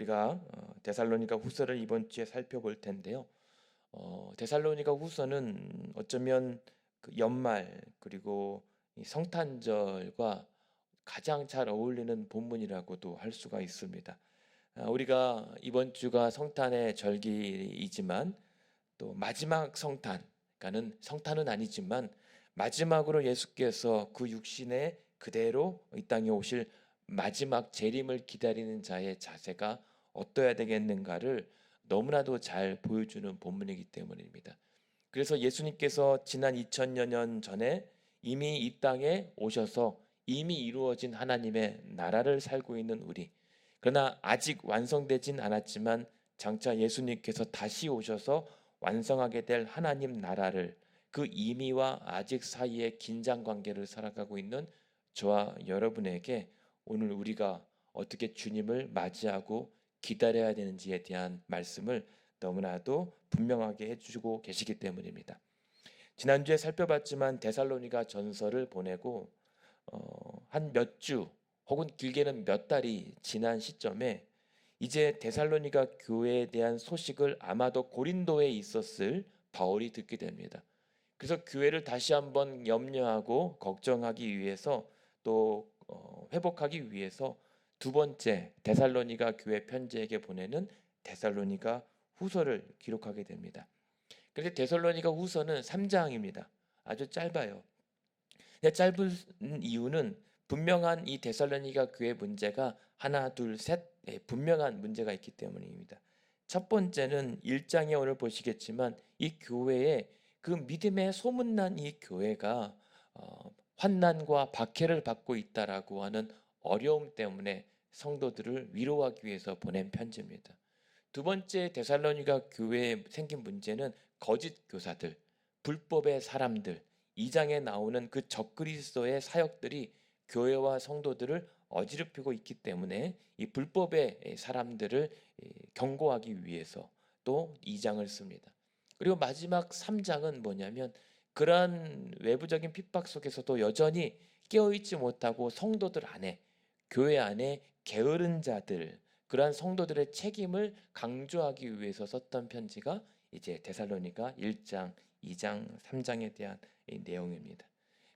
우리가 데살로니가 후서를 이번 주에 살펴볼 텐데요. 데살로니가 후서는 어쩌면 그 연말 그리고 이 성탄절과 가장 잘 어울리는 본문이라고도 할 수가 있습니다. 우리가 이번 주가 성탄의 절기이지만 또 마지막 성탄, 그러니까는 성탄은 아니지만 마지막으로 예수께서 그 육신에 그대로 이 땅에 오실 마지막 재림을 기다리는 자의 자세가 어떠해야 되겠는가를 너무나도 잘 보여주는 본문이기 때문입니다. 그래서 예수님께서 지난 2000여 년 전에 이미 이 땅에 오셔서 이미 이루어진 하나님의 나라를 살고 있는 우리, 그러나 아직 완성되진 않았지만 장차 예수님께서 다시 오셔서 완성하게 될 하나님 나라를, 그 이미와 아직 사이의 긴장 관계를 살아가고 있는 저와 여러분에게 오늘 우리가 어떻게 주님을 맞이하고 기다려야 되는지에 대한 말씀을 너무나도 분명하게 해주고 계시기 때문입니다. 지난주에 살펴봤지만 데살로니가 전서를 보내고 한 몇 주 혹은 길게는 몇 달이 지난 시점에 이제 데살로니가 교회에 대한 소식을 아마도 고린도에 있었을 바울이 듣게 됩니다. 그래서 교회를 다시 한번 염려하고 걱정하기 위해서 또 회복하기 위해서 두 번째 데살로니가 교회 편지에게 보내는 데살로니가 후서를 기록하게 됩니다. 그런데 데살로니가 후서는 3장입니다. 아주 짧아요. 짧은 이유는 분명한 이 데살로니가 교회 문제가 하나, 둘, 셋 분명한 문제가 있기 때문입니다. 첫 번째는 1장에 오늘 보시겠지만 이 교회에 그 믿음의 소문난 이 교회가 환난과 박해를 받고 있다라고 하는 어려움 때문에 성도들을 위로하기 위해서 보낸 편지입니다. 두 번째 데살로니가 교회에 생긴 문제는 거짓 교사들, 불법의 사람들, 2장에 나오는 그 적그리스도의 사역들이 교회와 성도들을 어지럽히고 있기 때문에 이 불법의 사람들을 경고하기 위해서 또 2장을 씁니다. 그리고 마지막 3장은 뭐냐면 그러한 외부적인 핍박 속에서도 여전히 깨어있지 못하고 성도들 안에, 교회 안에 게으른 자들, 그러한 성도들의 책임을 강조하기 위해서 썼던 편지가 이제 데살로니가 1장, 2장, 3장에 대한 이 내용입니다.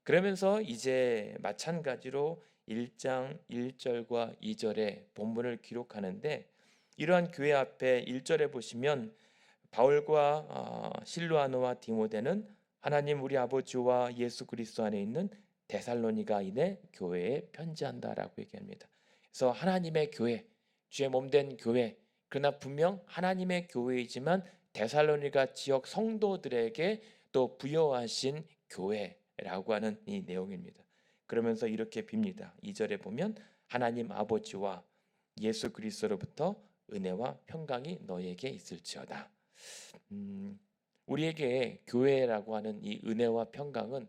그러면서 이제 마찬가지로 1장 1절과 2절의 본문을 기록하는데, 이러한 교회 앞에 1절에 보시면 바울과 실루아노와 디모데는 하나님 우리 아버지와 예수 그리스도 안에 있는 데살로니가인의 교회에 편지한다라고 얘기합니다. 그래서 하나님의 교회, 주의 몸된 교회, 그러나 분명 하나님의 교회이지만 데살로니가 지역 성도들에게 또 부여하신 교회라고 하는 이 내용입니다. 그러면서 이렇게 빕니다. 2절에 보면 하나님 아버지와 예수 그리스도로부터 은혜와 평강이 너에게 있을지어다. 우리에게 교회라고 하는 이 은혜와 평강은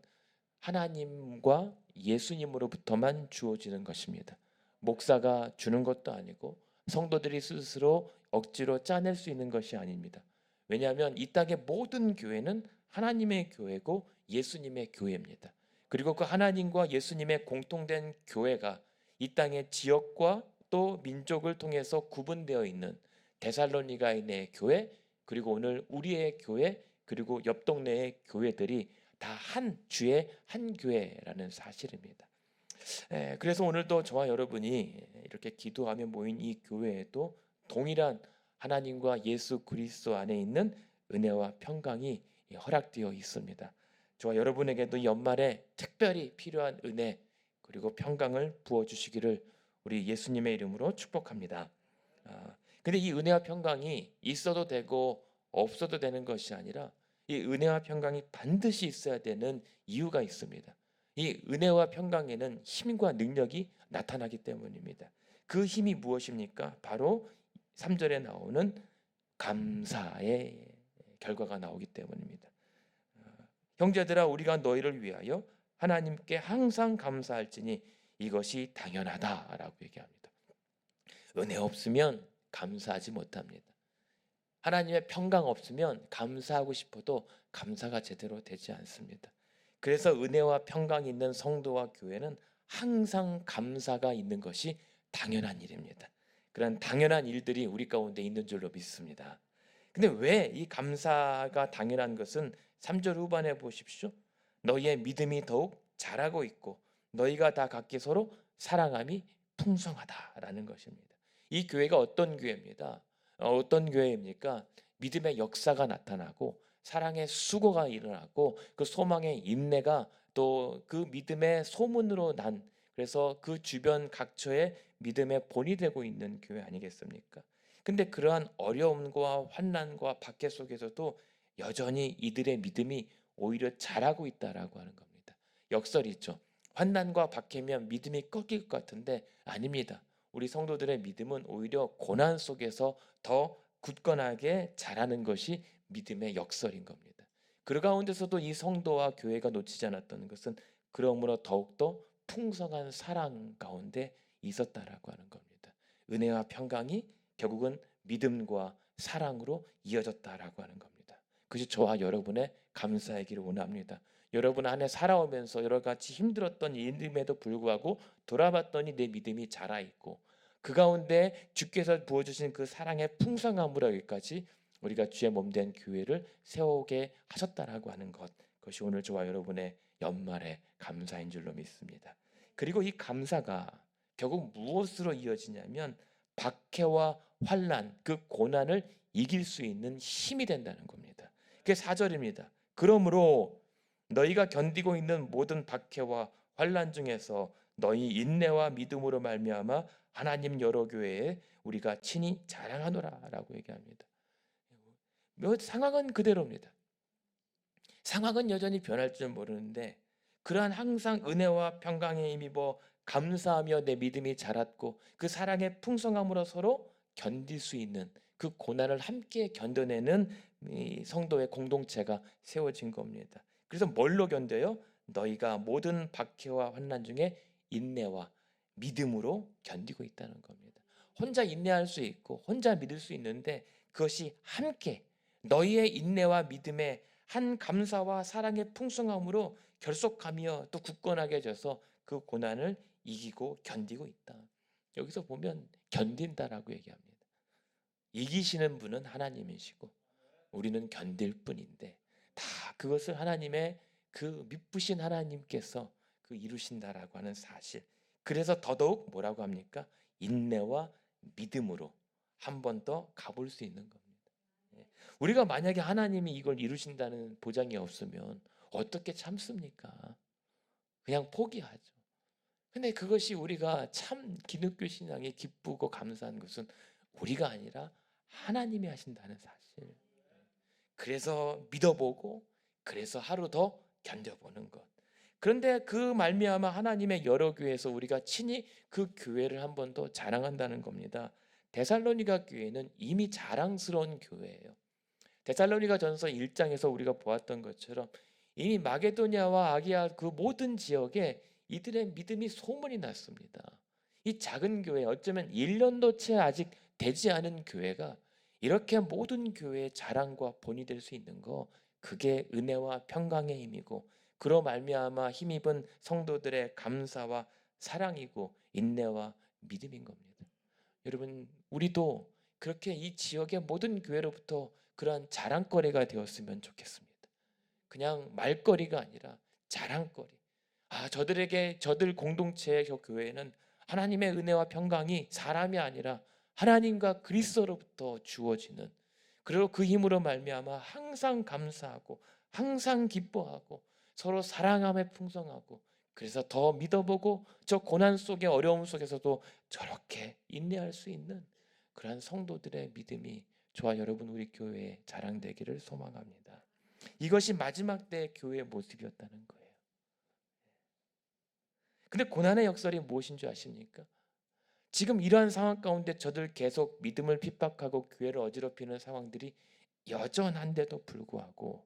하나님과 예수님으로부터만 주어지는 것입니다. 목사가 주는 것도 아니고 성도들이 스스로 억지로 짜낼 수 있는 것이 아닙니다. 왜냐하면 이 땅의 모든 교회는 하나님의 교회고 예수님의 교회입니다. 그리고 그 하나님과 예수님의 공통된 교회가 이 땅의 지역과 또 민족을 통해서 구분되어 있는 데살로니가인의 교회, 그리고 오늘 우리의 교회, 그리고 옆 동네의 교회들이 다 한 주의 한 교회라는 사실입니다. 그래서 오늘도 저와 여러분이 이렇게 기도하며 모인 이 교회에도 동일한 하나님과 예수 그리스도 안에 있는 은혜와 평강이 허락되어 있습니다. 저와 여러분에게도 연말에 특별히 필요한 은혜 그리고 평강을 부어주시기를 우리 예수님의 이름으로 축복합니다. 근데 이 은혜와 평강이 있어도 되고 없어도 되는 것이 아니라 이 은혜와 평강이 반드시 있어야 되는 이유가 있습니다. 이 은혜와 평강에는 힘과 능력이 나타나기 때문입니다. 그 힘이 무엇입니까? 바로 3절에 나오는 감사의 결과가 나오기 때문입니다. 형제들아 우리가 너희를 위하여 하나님께 항상 감사할지니 이것이 당연하다라고 얘기합니다. 은혜 없으면 감사하지 못합니다. 하나님의 평강 없으면 감사하고 싶어도 감사가 제대로 되지 않습니다. 그래서 은혜와 평강이 있는 성도와 교회는 항상 감사가 있는 것이 당연한 일입니다. 그런 당연한 일들이 우리 가운데 있는 줄로 믿습니다. 근데 왜 이 감사가 당연한 것은 3절 후반에 보십시오. 너희의 믿음이 더욱 자라고 있고 너희가 다 각기 서로 사랑함이 풍성하다라는 것입니다. 이 교회가 어떤 교회입니다. 어떤 교회입니까? 믿음의 역사가 나타나고 사랑의 수고가 일어나고 그 소망의 인내가 또 그 믿음의 소문으로 난 그래서 그 주변 각처에 믿음의 본이 되고 있는 교회 아니겠습니까? 근데 그러한 어려움과 환난과 박해 속에서도 여전히 이들의 믿음이 오히려 자라고 있다라고 하는 겁니다. 역설이죠. 환난과 박해면 믿음이 꺾일 것 같은데 아닙니다. 우리 성도들의 믿음은 오히려 고난 속에서 더 굳건하게 자라는 것이 믿음의 역설인 겁니다. 그 가운데서도 이 성도와 교회가 놓치지 않았던 것은 그러므로 더욱더 풍성한 사랑 가운데 있었다라고 하는 겁니다. 은혜와 평강이 결국은 믿음과 사랑으로 이어졌다라고 하는 겁니다. 그것이 저와 여러분의 감사이기를 원합니다. 여러분 안에 살아오면서 여러 가지 힘들었던 일임에도 불구하고 돌아봤더니 내 믿음이 자라있고 그 가운데 주께서 부어주신 그 사랑의 풍성함으로 여기까지 우리가 주의 몸된 교회를 세우게 하셨다라고 하는 것, 그것이 오늘 저와 여러분의 연말의 감사인 줄로 믿습니다. 그리고 이 감사가 결국 무엇으로 이어지냐면 박해와 환난, 그 고난을 이길 수 있는 힘이 된다는 겁니다. 그게 4절입니다. 그러므로 너희가 견디고 있는 모든 박해와 환난 중에서 너희 인내와 믿음으로 말미암아 하나님 여러 교회에 우리가 친히 자랑하노라라고 얘기합니다. 상황은 그대로입니다. 상황은 여전히 변할 줄 모르는데 그러한 항상 은혜와 평강에 힘입어 감사하며 내 믿음이 자랐고 그 사랑의 풍성함으로 서로 견딜 수 있는 그 고난을 함께 견뎌내는 이 성도의 공동체가 세워진 겁니다. 그래서 뭘로 견뎌요? 너희가 모든 박해와 환난 중에 인내와 믿음으로 견디고 있다는 겁니다. 혼자 인내할 수 있고 혼자 믿을 수 있는데 그것이 함께 너희의 인내와 믿음에 한 감사와 사랑의 풍성함으로 결속하며 또 굳건하게 져서 그 고난을 이기고 견디고 있다. 여기서 보면 견딘다라고 얘기합니다. 이기시는 분은 하나님이시고 우리는 견딜 뿐인데 다 그것을 하나님의 그 미쁘신 하나님께서 그 이루신다라고 하는 사실. 그래서 더더욱 뭐라고 합니까? 인내와 믿음으로 한 번 더 가볼 수 있는 겁니다. 우리가 만약에 하나님이 이걸 이루신다는 보장이 없으면 어떻게 참습니까? 그냥 포기하죠. 근데 그것이 우리가 참 기독교 신앙이 기쁘고 감사한 것은 우리가 아니라 하나님이 하신다는 사실. 그래서 믿어보고 그래서 하루 더 견뎌보는 것. 그런데 그 말미암아 하나님의 여러 교회에서 우리가 친히 그 교회를 한 번 더 자랑한다는 겁니다. 데살로니가 교회는 이미 자랑스러운 교회예요. 데살로니가 전서 1장에서 우리가 보았던 것처럼 이미 마게도냐와 아기야 그 모든 지역에 이들의 믿음이 소문이 났습니다. 이 작은 교회 어쩌면 1년도 채 아직 되지 않은 교회가 이렇게 모든 교회의 자랑과 본이 될 수 있는 거 그게 은혜와 평강의 힘이고 그로 말미암아 힘입은 성도들의 감사와 사랑이고 인내와 믿음인 겁니다. 여러분 우리도 그렇게 이 지역의 모든 교회로부터 그러한 자랑거리가 되었으면 좋겠습니다. 그냥 말거리가 아니라 자랑거리. 저들에게 저들 공동체의 저 교회는 하나님의 은혜와 평강이 사람이 아니라 하나님과 그리스도로부터 주어지는 그리고 그 힘으로 말미암아 항상 감사하고 항상 기뻐하고 서로 사랑함에 풍성하고 그래서 더 믿어보고 저 고난 속에 어려움 속에서도 저렇게 인내할 수 있는 그러한 성도들의 믿음이 저와 여러분 우리 교회에 자랑되기를 소망합니다. 이것이 마지막 때 교회의 모습이었다는 거예요. 근데 고난의 역설이 무엇인 줄 아십니까? 지금 이러한 상황 가운데 저들 계속 믿음을 핍박하고 교회를 어지럽히는 상황들이 여전한데도 불구하고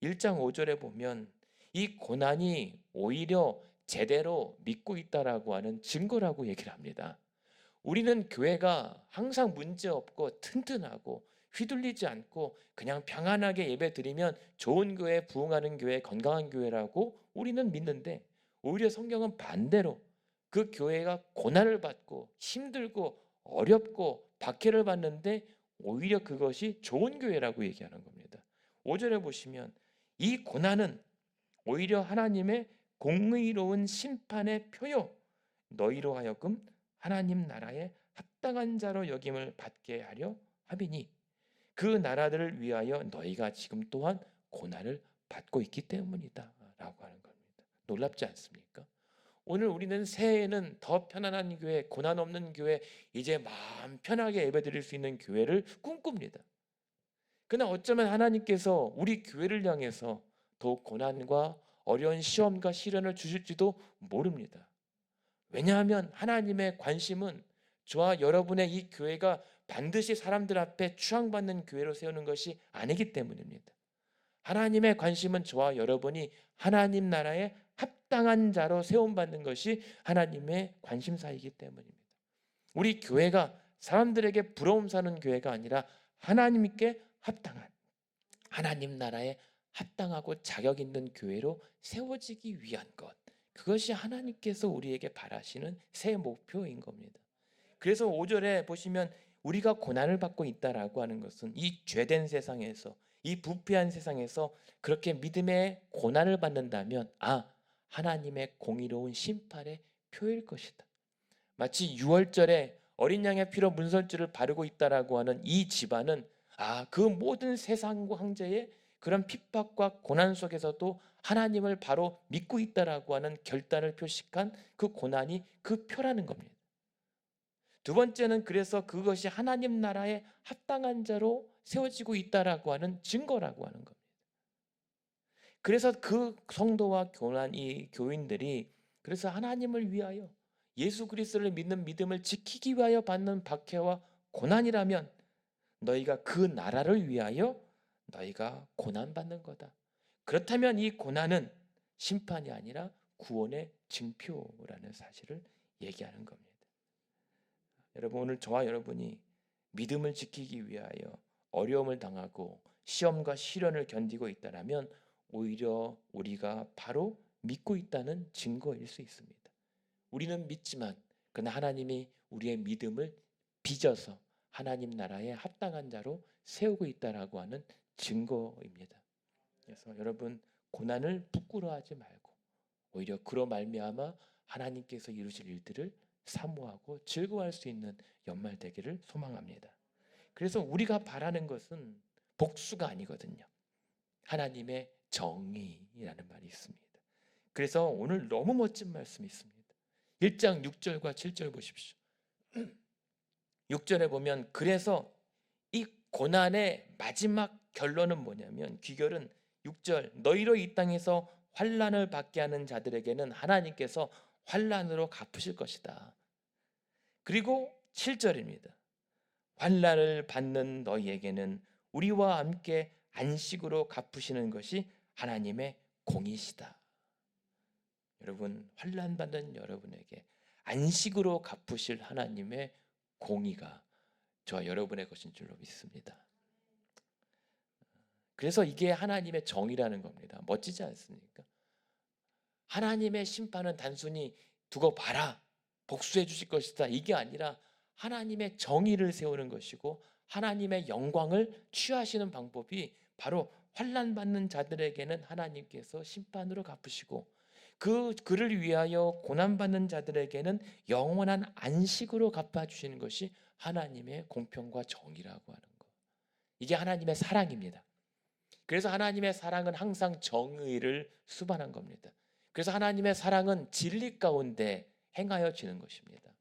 1장 5절에 보면 이 고난이 오히려 제대로 믿고 있다라고 하는 증거라고 얘기를 합니다. 우리는 교회가 항상 문제 없고 튼튼하고 휘둘리지 않고 그냥 평안하게 예배드리면 좋은 교회, 부흥하는 교회, 건강한 교회라고 우리는 믿는데 오히려 성경은 반대로 그 교회가 고난을 받고 힘들고 어렵고 박해를 받는데 오히려 그것이 좋은 교회라고 얘기하는 겁니다. 5절에 보시면 이 고난은 오히려 하나님의 공의로운 심판의 표요, 너희로 하여금 하나님 나라에 합당한 자로 여김을 받게 하려 함이니 그 나라들을 위하여 너희가 지금 또한 고난을 받고 있기 때문이다 라고 하는 겁니다. 놀랍지 않습니까? 오늘 우리는 새해에는 더 편안한 교회, 고난 없는 교회, 이제 마음 편하게 예배드릴 수 있는 교회를 꿈꿉니다. 그러나 어쩌면 하나님께서 우리 교회를 향해서 더욱 고난과 어려운 시험과 시련을 주실지도 모릅니다. 왜냐하면 하나님의 관심은 저와 여러분의 이 교회가 반드시 사람들 앞에 추앙받는 교회로 세우는 것이 아니기 때문입니다. 하나님의 관심은 저와 여러분이 하나님 나라에 합당한 자로 세움받는 것이 하나님의 관심사이기 때문입니다. 우리 교회가 사람들에게 부러움 사는 교회가 아니라 하나님께 합당한, 하나님 나라에 합당하고 자격 있는 교회로 세워지기 위한 것, 그것이 하나님께서 우리에게 바라시는 새 목표인 겁니다. 그래서 5절에 보시면 우리가 고난을 받고 있다라고 하는 것은 이 죄된 세상에서, 이 부패한 세상에서 그렇게 믿음의 고난을 받는다면 하나님의 공의로운 심판의 표일 것이다. 마치 6월절에 어린 양의 피로 문설주를 바르고 있다라고 하는 이 집안은 그 모든 세상과 황제의 그런 핍박과 고난 속에서도 하나님을 바로 믿고 있다라고 하는 결단을 표식한 그 고난이 그 표라는 겁니다. 두 번째는 그래서 그것이 하나님 나라에 합당한 자로 세워지고 있다라고 하는 증거라고 하는 겁니다. 그래서 그 성도와 이 교인들이 그래서 하나님을 위하여 예수 그리스도를 믿는 믿음을 지키기 위하여 받는 박해와 고난이라면 너희가 그 나라를 위하여 너희가 고난받는 거다. 그렇다면 이 고난은 심판이 아니라 구원의 징표라는 사실을 얘기하는 겁니다. 여러분, 오늘 저와 여러분이 믿음을 지키기 위하여 어려움을 당하고 시험과 시련을 견디고 있다면 오히려 우리가 바로 믿고 있다는 증거일 수 있습니다. 우리는 믿지만 그러나 하나님이 우리의 믿음을 빚어서 하나님 나라에 합당한 자로 세우고 있다라고 하는 증거입니다. 그래서 여러분, 고난을 부끄러워하지 말고 오히려 그로 말미암아 하나님께서 이루실 일들을 사모하고 즐거워할 수 있는 연말 되기를 소망합니다. 그래서 우리가 바라는 것은 복수가 아니거든요. 하나님의 정의라는 말이 있습니다. 그래서 오늘 너무 멋진 말씀이 있습니다. 1장 6절과 7절 보십시오. 6절에 보면 그래서 이 고난의 마지막 결론은 뭐냐면 귀결은 6절 너희로 이 땅에서 환난을 받게 하는 자들에게는 하나님께서 환난으로 갚으실 것이다. 그리고 7절입니다. 환난을 받는 너희에게는 우리와 함께 안식으로 갚으시는 것이 하나님의 공이시다. 여러분, 환난 받는 여러분에게 안식으로 갚으실 하나님의 공의가 저와 여러분의 것인 줄로 믿습니다. 그래서 이게 하나님의 정의라는 겁니다. 멋지지 않습니까? 하나님의 심판은 단순히 두고 봐라, 복수해 주실 것이다, 이게 아니라 하나님의 정의를 세우는 것이고 하나님의 영광을 취하시는 방법이 바로 환난 받는 자들에게는 하나님께서 심판으로 갚으시고 그를 위하여 고난 받는 자들에게는 영원한 안식으로 갚아주시는 것이 하나님의 공평과 정의라고 하는 것. 이게 하나님의 사랑입니다. 그래서 하나님의 사랑은 항상 정의를 수반한 겁니다. 그래서 하나님의 사랑은 진리 가운데 행하여지는 것입니다.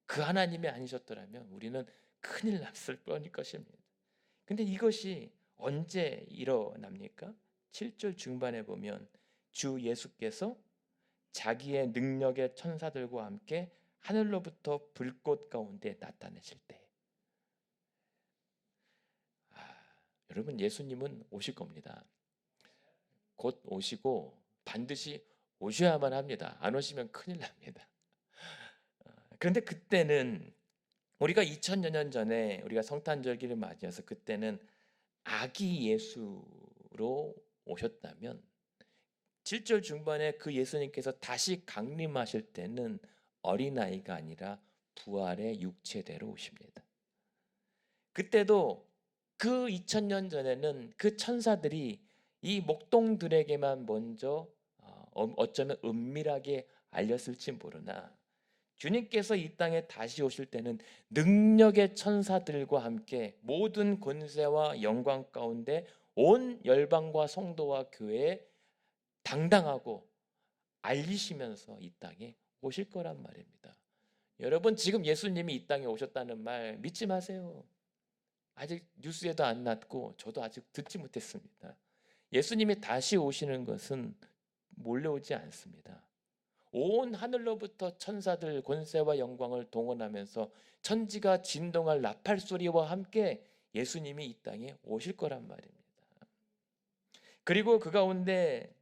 그 하나님이 아니셨더라면 우리는 큰일 났을 뻔일 것입니다. 근데 이것이 언제 일어납니까? 7절 중반에 보면 주 예수께서 자기의 능력의 천사들과 함께 하늘로부터 불꽃 가운데 나타내실 때, 여러분, 예수님은 오실 겁니다. 곧 오시고 반드시 오셔야만 합니다. 안 오시면 큰일 납니다. 그런데 그때는 우리가 2000여 년 전에 우리가 성탄절기를 맞이해서 그때는 아기 예수로 오셨다면 7절 중반에 그 예수님께서 다시 강림하실 때는 어린아이가 아니라 부활의 육체대로 오십니다. 그때도 그 2000년 전에는 그 천사들이 이 목동들에게만 먼저 어쩌면 은밀하게 알렸을지 모르나 주님께서 이 땅에 다시 오실 때는 능력의 천사들과 함께 모든 권세와 영광 가운데 온 열방과 성도와 교회에 당당하고 알리시면서 이 땅에 오실 거란 말입니다. 여러분, 지금 예수님이 이 땅에 오셨다는 말 믿지 마세요. 아직 뉴스에도 안 났고 저도 아직 듣지 못했습니다. 예수님이 다시 오시는 것은 몰려오지 않습니다. 온 하늘로부터 천사들 권세와 영광을 동원하면서 천지가 진동할 나팔 소리와 함께 예수님이 이 땅에 오실 거란 말입니다. 그리고 그 가운데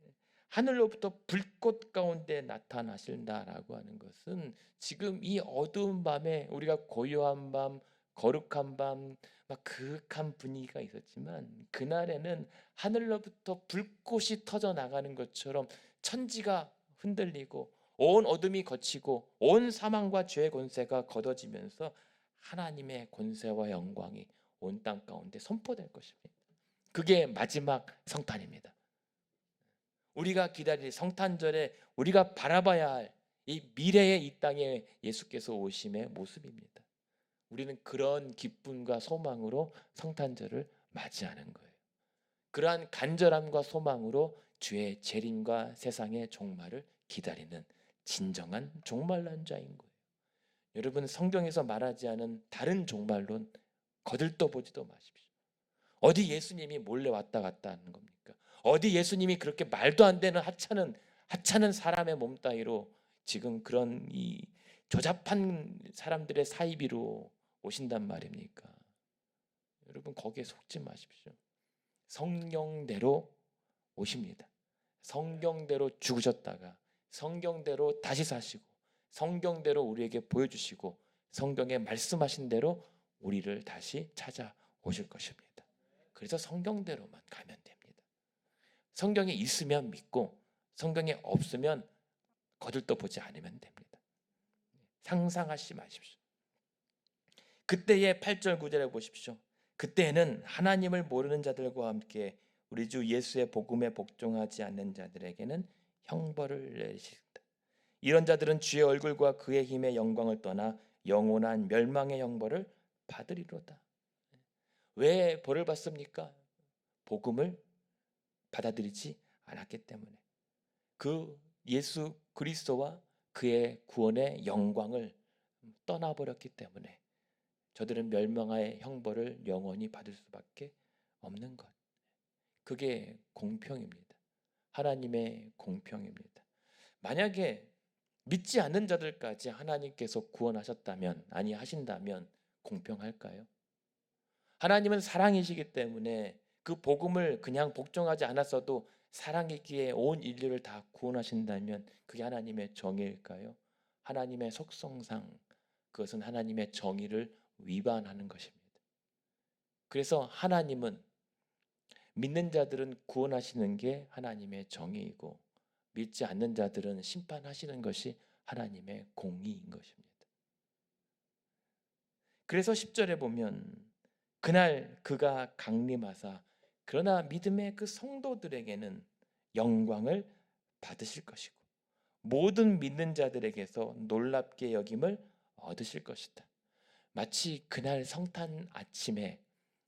하늘로부터 불꽃 가운데 나타나신다라고 하는 것은 지금 이 어두운 밤에 우리가 고요한 밤, 거룩한 밤, 막 그윽한 분위기가 있었지만 그날에는 하늘로부터 불꽃이 터져 나가는 것처럼 천지가 흔들리고 온 어둠이 걷히고 온 사망과 죄의 권세가 걷어지면서 하나님의 권세와 영광이 온 땅 가운데 선포될 것입니다. 그게 마지막 성탄입니다. 우리가 기다릴 성탄절에 우리가 바라봐야 할 이 미래의 이 땅에 예수께서 오심의 모습입니다. 우리는 그런 기쁨과 소망으로 성탄절을 맞이하는 거예요. 그러한 간절함과 소망으로 주의 재림과 세상의 종말을 기다리는 진정한 종말난 자인 거예요. 여러분, 성경에서 말하지 않은 다른 종말론 거들떠 보지도 마십시오. 어디 예수님이 몰래 왔다 갔다 하는 겁니까? 어디 예수님이 그렇게 말도 안 되는 하찮은 사람의 몸 따위로 지금 그런 이 조잡한 사람들의 사이비로 오신단 말입니까? 여러분, 거기에 속지 마십시오. 성령대로 오십니다. 성경대로 죽으셨다가 성경대로 다시 사시고 성경대로 우리에게 보여주시고 성경에 말씀하신 대로 우리를 다시 찾아오실 것입니다. 그래서 성경대로만 가면 됩니다. 성경에 있으면 믿고 성경에 없으면 거들떠 보지 않으면 됩니다. 상상하지 마십시오. 그때의 8절 9절에 보십시오. 그때에는 하나님을 모르는 자들과 함께 우리 주 예수의 복음에 복종하지 않는 자들에게는 형벌을 내리신다. 이런 자들은 주의 얼굴과 그의 힘의 영광을 떠나 영원한 멸망의 형벌을 받으리로다. 왜 벌을 받습니까? 복음을 받아들이지 않았기 때문에. 그 예수 그리스도와 그의 구원의 영광을 떠나버렸기 때문에 저들은 멸망의 형벌을 영원히 받을 수밖에 없는 것. 그게 공평입니다. 하나님의 공평입니다. 만약에 믿지 않는 자들까지 하나님께서 구원하셨다면, 아니 하신다면 공평할까요? 하나님은 사랑이시기 때문에 그 복음을 그냥 복종하지 않았어도 사랑이기에 온 인류를 다 구원하신다면 그게 하나님의 정의일까요? 하나님의 속성상 그것은 하나님의 정의를 위반하는 것입니다. 그래서 하나님은 믿는 자들은 구원하시는 게 하나님의 정의이고 믿지 않는 자들은 심판하시는 것이 하나님의 공의인 것입니다. 그래서 10절에 보면 그날 그가 강림하사 그러나 믿음의 그 성도들에게는 영광을 받으실 것이고 모든 믿는 자들에게서 놀랍게 여김을 얻으실 것이다. 마치 그날 성탄 아침에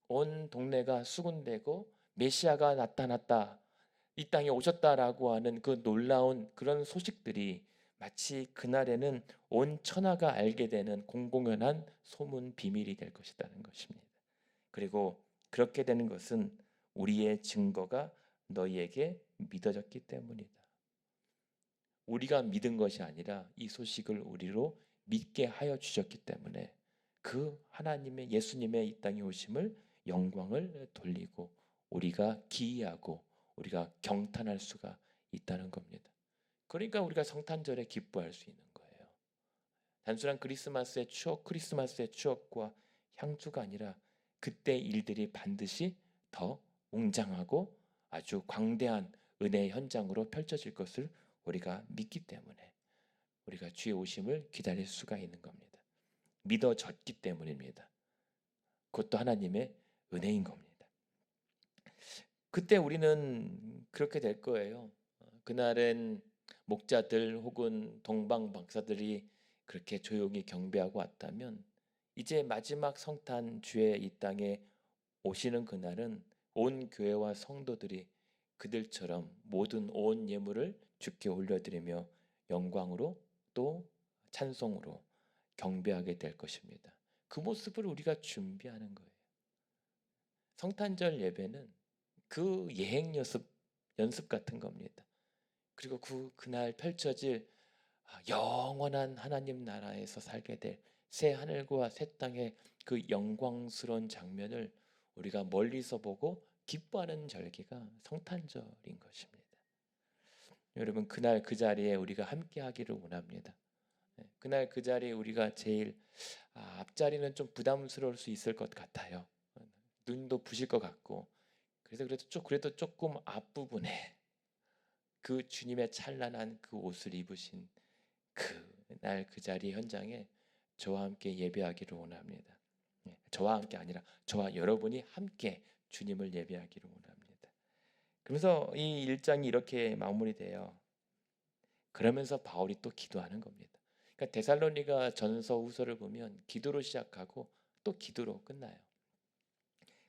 온 동네가 수군대고 메시아가 나타났다, 이 땅에 오셨다라고 하는 그 놀라운 그런 소식들이 마치 그날에는 온 천하가 알게 되는 공공연한 소문 비밀이 될 것이라는 것입니다. 그리고 그렇게 되는 것은 우리의 증거가 너희에게 믿어졌기 때문이다. 우리가 믿은 것이 아니라 이 소식을 우리로 믿게 하여 주셨기 때문에 그 하나님의 예수님의 이 땅에 오심을 영광을 돌리고 우리가 기이하고 우리가 경탄할 수가 있다는 겁니다. 그러니까 우리가 성탄절에 기뻐할 수 있는 거예요. 단순한 크리스마스의 추억과 향수가 아니라 그때 일들이 반드시 더 웅장하고 아주 광대한 은혜의 현장으로 펼쳐질 것을 우리가 믿기 때문에 우리가 주의 오심을 기다릴 수가 있는 겁니다. 믿어졌기 때문입니다. 그것도 하나님의 은혜인 겁니다. 그때 우리는 그렇게 될 거예요. 그날은 목자들 혹은 동방 박사들이 그렇게 조용히 경배하고 왔다면 이제 마지막 성탄 주의 이 땅에 오시는 그날은 온 교회와 성도들이 그들처럼 모든 온 예물을 주께 올려드리며 영광으로 또 찬송으로 경배하게 될 것입니다. 그 모습을 우리가 준비하는 거예요. 성탄절 예배는 그 예행 연습 같은 겁니다. 그리고 그날 펼쳐질 영원한 하나님 나라에서 살게 될 새 하늘과 새 땅의 그 영광스러운 장면을 우리가 멀리서 보고 기뻐하는 절기가 성탄절인 것입니다. 여러분, 그날 그 자리에 우리가 함께 하기를 원합니다. 그날 그 자리에 우리가 제일 앞자리는 좀 부담스러울 수 있을 것 같아요. 눈도 부실 것 같고, 그래도 조금 앞부분에 그 주님의 찬란한 그 옷을 입으신 그날 그 자리 현장에 저와 함께 예배하기를 원합니다. 저와 함께 아니라 저와 여러분이 함께 주님을 예배하기를 원합니다. 그러면서 이 1장이 이렇게 마무리돼요. 그러면서 바울이 또 기도하는 겁니다. 그러니까 데살로니가 전서 후서를 보면 기도로 시작하고 또 기도로 끝나요.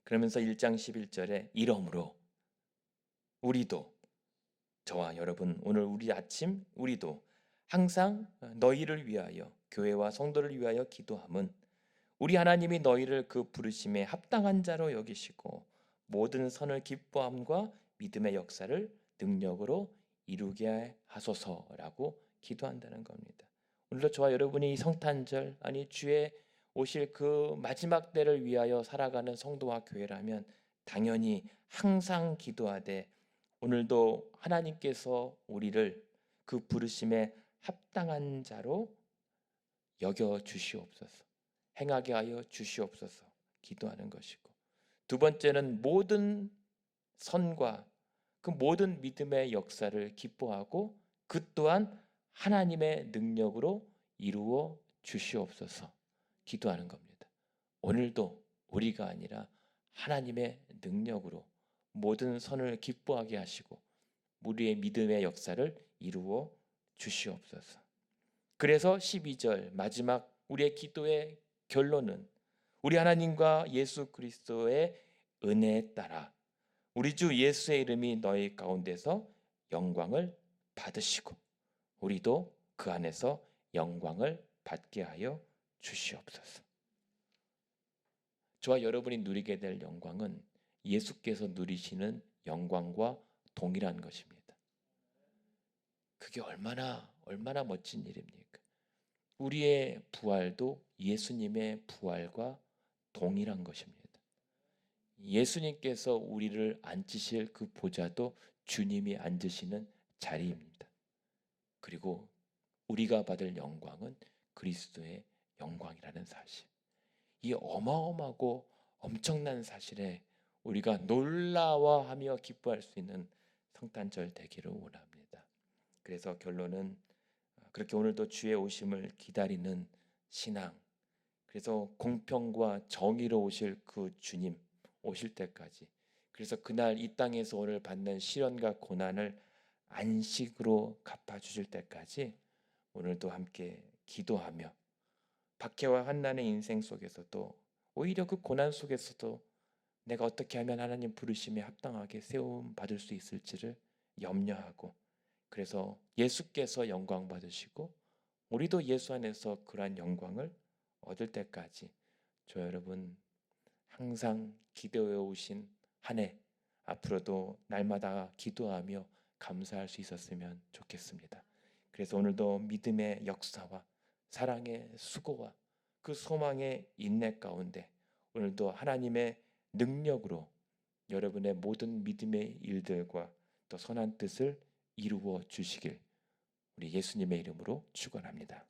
그러면서 1장 11절에 이러므로 우리도, 저와 여러분, 오늘 우리 아침 우리도 항상 너희를 위하여, 교회와 성도를 위하여 기도함은 우리 하나님이 너희를 그 부르심에 합당한 자로 여기시고 모든 선을 기뻐함과 믿음의 역사를 능력으로 이루게 하소서라고 기도한다는 겁니다. 오늘도 저와 여러분이 성탄절, 아니 주의 오실 그 마지막 때를 위하여 살아가는 성도와 교회라면 당연히 항상 기도하되 오늘도 하나님께서 우리를 그 부르심에 합당한 자로 여겨 주시옵소서, 행하게 하여 주시옵소서 기도하는 것이고, 두 번째는 모든 선과 그 모든 믿음의 역사를 기뻐하고 그 또한 하나님의 능력으로 이루어 주시옵소서 기도하는 겁니다. 오늘도 우리가 아니라 하나님의 능력으로 모든 선을 기뻐하게 하시고 우리의 믿음의 역사를 이루어 주시옵소서. 그래서 12절 마지막 우리의 기도의 결론은 우리 하나님과 예수 그리스도의 은혜에 따라 우리 주 예수의 이름이 너희 가운데서 영광을 받으시고 우리도 그 안에서 영광을 받게 하여 주시옵소서. 저와 여러분이 누리게 될 영광은 예수께서 누리시는 영광과 동일한 것입니다. 그게 얼마나 멋진 일입니까? 우리의 부활도 예수님의 부활과 동일한 것입니다. 예수님께서 우리를 앉으실 그 보좌도 주님이 앉으시는 자리입니다. 그리고 우리가 받을 영광은 그리스도의 영광이라는 사실. 이 어마어마하고 엄청난 사실에 우리가 놀라워하며 기뻐할 수 있는 성탄절 되기를 원합니다. 그래서 결론은 그렇게 오늘도 주의 오심을 기다리는 신앙, 그래서 공평과 정의로 오실 그 주님 오실 때까지, 그래서 그날 이 땅에서 오늘 받는 시련과 고난을 안식으로 갚아주실 때까지 오늘도 함께 기도하며 박해와 환난의 인생 속에서도 오히려 그 고난 속에서도 내가 어떻게 하면 하나님 부르심에 합당하게 세움 받을 수 있을지를 염려하고, 그래서 예수께서 영광 받으시고 우리도 예수 안에서 그러한 영광을 얻을 때까지 저 여러분 항상 기도해 오신 한 해 앞으로도 날마다 기도하며 감사할 수 있었으면 좋겠습니다. 그래서 오늘도 믿음의 역사와 사랑의 수고와 그 소망의 인내 가운데 오늘도 하나님의 능력으로 여러분의 모든 믿음의 일들과 또 선한 뜻을 이루어 주시길 우리 예수님의 이름으로 축원합니다.